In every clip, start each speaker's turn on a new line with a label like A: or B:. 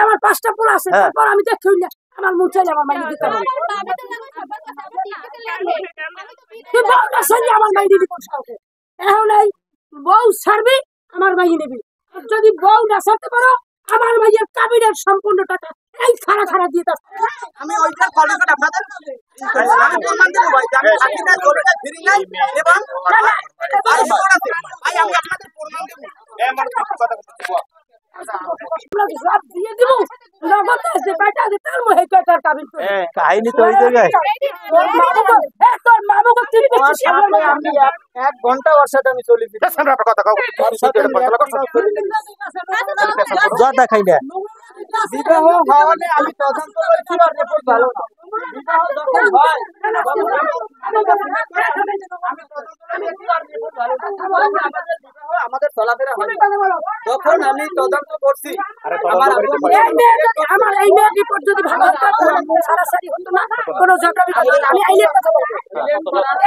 A: আমার 5টা পোলা আছে, তারপর আমি দেখি না আমার মন চাইলে আমার মাইনে দিতে হবে। তুই বউ না ছাড়লে আমার মাইনে দিবি কোন সাহসে? এখন এই বউ ছাড়বি আমার মাইনে নিবি, আর যদি বউ না ছাড়তে পারো আমার মাইয়ের কাবিনের সম্পূর্ণ টাকা এই খাড়া খাড়া দিয়ে দাও।
B: আমি ওইটা ফলো করে আপনাদের আমি প্রমাণ দেব ভাই যে আমি বাকিটা জমিটা ফ্রি নাই এবং ভাই আমি আপনাদের প্রমাণ দেব। আমার কথা বলতে
A: সব দিয়ে দিব নগদ আছে বেটা আছে তার মহে টাকার কাবিন করে
C: কাহিনী তো হই যায়।
A: তোর মামুকে তুই বেশি
C: আমি 1 ঘন্টা ওর সাথে আমি চলি
B: আমরা কথা কও
C: জোর দেখাই না।
B: বিবাহ হওয়ালে আমি তদন্ত করেছি আর রিপোর্ট ভালো না। বিবাহ যখন হয় আমাদের চলাফেরা হয় তখন আমি তদন্ত করছি।
A: আমার এই মেয়ের রিপোর্ট যদি ভালো হতো সারাসারি হতো না, কোনো ঝগড়া আমি আইনের কথা বলবো।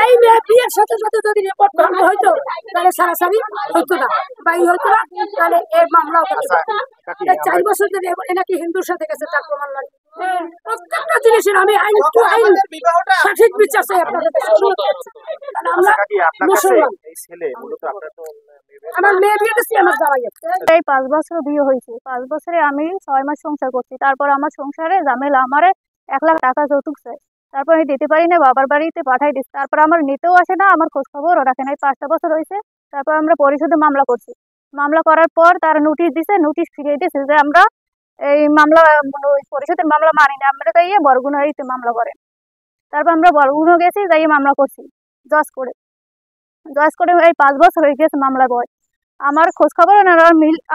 A: এই মেয়ে বিয়ের সাথে সাথে যদি রিপোর্ট ভালো হইতো তাহলে সারাসারি হইতো না বা ই হইতো না, তাহলে এই মামলাও করতে পারতো। 4 বছর ধরে এনাকি হিন্দুর সাথে গেছে তার প্রমাণ লাগে। প্রত্যেকটা জিনিসের আমি আইন টু আইন সঠিক বিচার চাই আপনাদের কাছে। আমার মেয়ে বিয়ে দিচ্ছি আমার জামাই
D: এই 5 বছর বিয়ে হয়েছে, 5 বছরে আমি 6 মাস সংসার করছি। তারপর আমার সংসারে ঝামেলা, আমারে 1 লাখ টাকা যৌতুক চাই, তারপর আমি দিতে পারি না, বাবার বাড়িতে পাঠাই দিচ্ছি। তারপর আমার নিতেও আসে না, আমার খোঁজ খবরও রাখে না। এই 5টা বছর হয়েছে। তারপর আমরা পরিষদে মামলা করছি। মামলা করার পর তার নোটিশ দিছে, নোটিশ ফিরিয়ে দিয়েছে যে আমরা এই মামলা পরিষদের মামলা মানি না, আমরা তাই বরগুনাইতে মামলা করেন। তারপর আমরা বরগুনা গেছি, যাই মামলা করছি জজ করে এই 5 বছর হয়ে গেছে মামলা বয়। আমার খোঁজ খবর না,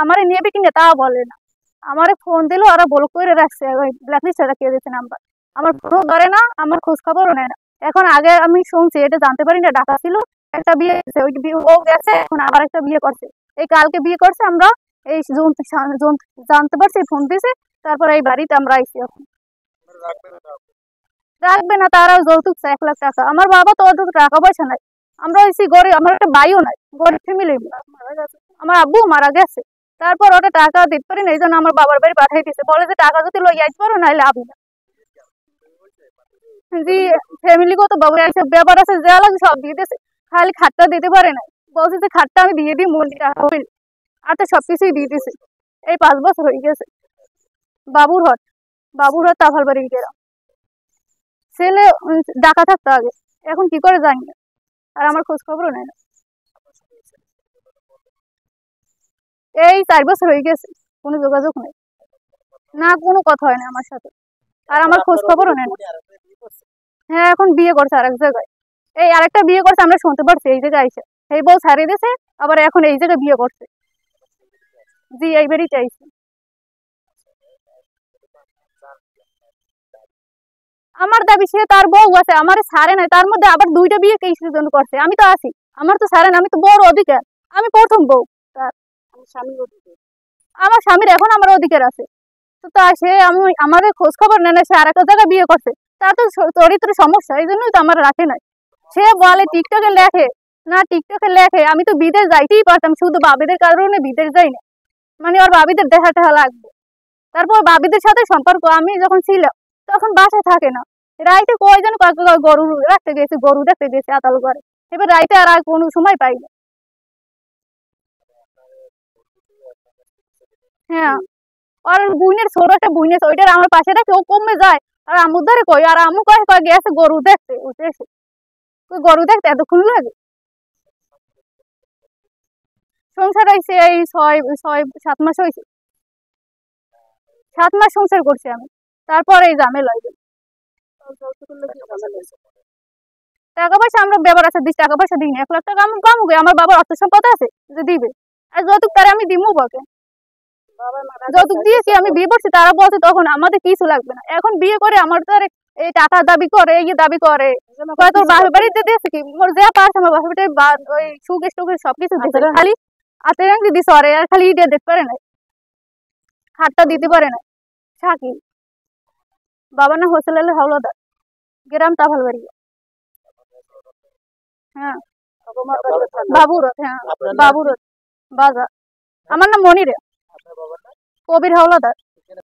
D: আমার নেবে কিনা তা বলে না। আমার ফোন দিল, ওরা ব্লক করে রাখছে, ব্ল্যাকলিস্টে রাখিয়ে দিয়েছে নাম্বার। আমার ফোন ধরে না, আমার খোঁজ খবরও নেয় না। এখন আগে আমি শুনছি, এটা জানতে পারি না, ঢাকা ছিল, একটা বিয়ে গেছে, ওই ও গেছে, এখন আবার একটা বিয়ে করছে, এই কালকে বিয়ে করছে। আমরা এই জানতে পারছি, ফোন দিছে, তারপর এই বাড়িতে আমরা আইছি। এখন রাখবে না, তারাও যৌতুক চাই 1 লাখ টাকা। আমার বাবা তো অত টাকা পয়সা নাই, আমরা হয়েছি গরিব, আমার একটা ভাইও নাই, গরিব ফ্যামিলি, আমার আব্বু মারা গেছে। তারপর ওটা টাকা দিতে পারি না, এই জন্য আমার বাবার বাড়ি পাঠাই দিছে, বলে যে টাকা যদি লই আসতে পারো নাহলে আবি না। জি ফ্যামিলিগত ব্যাপার আছে, যা লাগে সব দিয়ে দিয়েছে, খালি খাটটা দিতে পারে না। বলছে যে খাটটা আমি দিয়ে দিই, মন্দির আর তো সবকিছুই দিয়ে দিছে। এই 5 বছর হয়ে গেছে। বাবুরহাট তাফাল বাড়ি গেলাম, ছেলে ঢাকা থাকতো আগে, এখন কি করে জানি না, আর আমার খোঁজ খবরও নেয় না। এই 4 বছর হয়ে গেছে, কোনো যোগাযোগ নেই, না কোনো কথা হয় না আমার সাথে, আর আমার খোঁজ খবরও নেয় না। হ্যাঁ এখন বিয়ে করছে আরেক জায়গায়, এই আরেকটা বিয়ে করছে, আমরা শুনতে পারছি এই জায়গায় আইসে, এই বউ ছাড়িয়ে দিয়েছে, আবার এখন এই জায়গায় বিয়ে করছে। জি এই বাড়িতে আইসি। আমার দাবি সে তার বউ আছে, আমার ছাড়ে নাই, তার মধ্যে আবার 2টা বিয়ে কিসের জন্য করছে? আমি তো আছি, আমার তো ছাড়ে না, আমি তো বড় অধিকার, আমি প্রথম বউ তার। আমার স্বামীর এখন আমার অধিকার আছে, তো তা সে আমাদের খোঁজ খবর নেয় না, সে আর একটা জায়গায় বিয়ে করছে, তার তো চরিত্রের সমস্যা, এই জন্যই তো আমার রাখে নাই। সে বলে টিকটকে লেখে, না টিকটকে লেখে, আমি তো বিদেশ যাইতেই পারতাম, শুধু বাবিদের কারণে বিদেশ যাই না, মানে ওর বাবিদের দেখা টেহা লাগবে। তারপর বাবিদের সাথে সম্পর্ক, আমি যখন ছিলাম তখন বাসায় থাকে না, রাইতে কয়জন গরু রাখতে গেছে, গরু দেখতে গেছে আতাল করে, এবার রাইতে আর কোনো সময় পাই না। হ্যাঁ আর বুইনের ছোট একটা বুইনের, ওইটার আমার পাশে রাখে, ও কমে যায়, আর আমুর ধরে কই, আর আমু কয় গেছে গরু দেখতে, উঠেছে গরু দেখতে এতক্ষণ লাগে। সংসার হয়েছে এই 6-7 মাস হয়েছে, 7 মাস সংসার করছি আমি, তারপরে এই ঝামেলা হয়েছে। টাকা পয়সা আমরা ব্যবহার আছে, টাকা পয়সা দিই না, 1 লাখ টাকা আমি কমুকে, আমার বাবার অর্থ সম্পদ আছে যে দিবে, আর যৌতুক তারা আমি দিমু বকে, যৌতুক দিয়ে কি আমি বিয়ে করছি, তারা বলছে তখন আমাদের কিছু লাগবে না। এখন বিয়ে করে আমার তো এই টাকা দাবি করে, এই দাবি করে, তোর বাপের বাড়িতে দিয়েছে কি, মোর যা পারছে আমার বাপের বাড়ি ওই সুকেশ টুকেশ সবকিছু দিচ্ছে, খালি হাতে রাখি দিছে, আর খালি ইটা দিতে পারে না, হাতটা দিতে পারে না। শাকিল বাবার নাম হোসেন আলী হাওলাদার, গ্রাম তাফাল বাড়ি। হ্যাঁ বাবুরত, হ্যাঁ বাবুরত বাজার। আমার নাম মনিরে, কবির হাওলাদার।